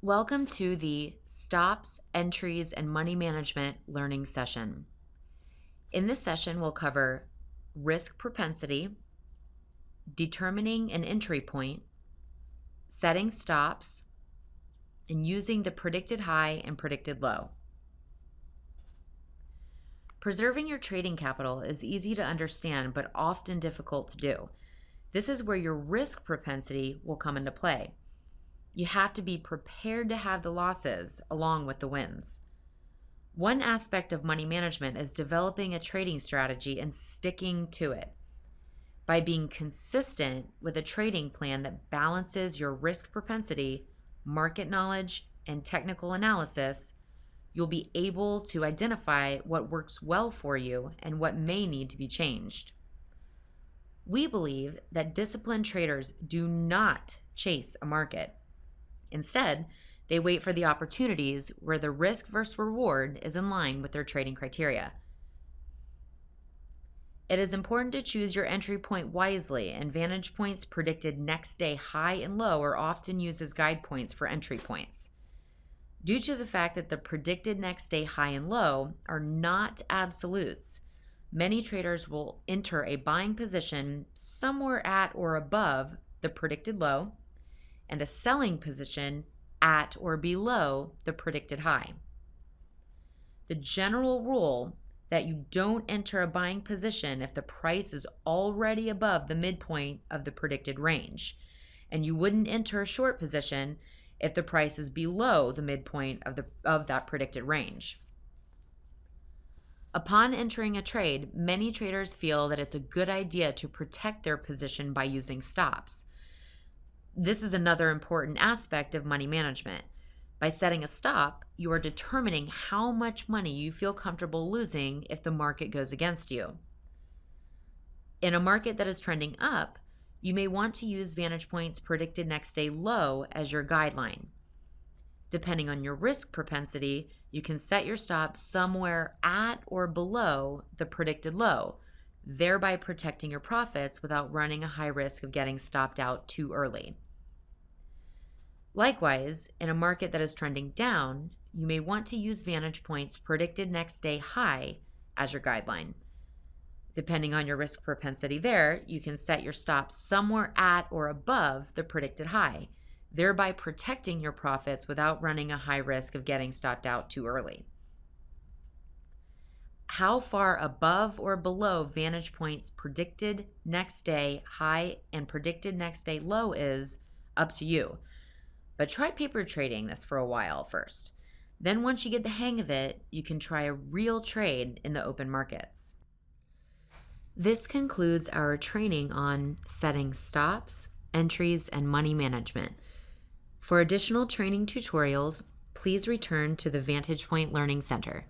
Welcome to the Stops, Entries, and Money Management learning session. In this session, we'll cover risk propensity, determining an entry point, setting stops, and using the predicted high and predicted low. Preserving your trading capital is easy to understand but often difficult to do. This is where your risk propensity will come into play. You have to be prepared to have the losses along with the wins. One aspect of money management is developing a trading strategy and sticking to it. By being consistent with a trading plan that balances your risk propensity, market knowledge, and technical analysis, you'll be able to identify what works well for you and what may need to be changed. We believe that disciplined traders do not chase a market. Instead, they wait for the opportunities where the risk versus reward is in line with their trading criteria. It is important to choose your entry point wisely, and vantage points predicted next day high and low are often used as guide points for entry points. Due to the fact that the predicted next day high and low are not absolutes, many traders will enter a buying position somewhere at or above the predicted low, and a selling position at or below the predicted high. The general rule that you don't enter a buying position if the price is already above the midpoint of the predicted range, and you wouldn't enter a short position if the price is below the midpoint of that predicted range. Upon entering a trade, many traders feel that it's a good idea to protect their position by using stops. This is another important aspect of money management. By setting a stop, you are determining how much money you feel comfortable losing if the market goes against you. In a market that is trending up, you may want to use vantage points predicted next day low as your guideline. Depending on your risk propensity, you can set your stop somewhere at or below the predicted low, thereby protecting your profits without running a high risk of getting stopped out too early. Likewise, in a market that is trending down, you may want to use vantage points predicted next day high as your guideline. Depending on your risk propensity there, you can set your stop somewhere at or above the predicted high, thereby protecting your profits without running a high risk of getting stopped out too early. How far above or below vantage points predicted next day high and predicted next day low is up to you. But try paper trading this for a while first. Then once you get the hang of it, you can try a real trade in the open markets. This concludes our training on setting stops, entries, and money management. For additional training tutorials, please return to the Vantage Point Learning Center.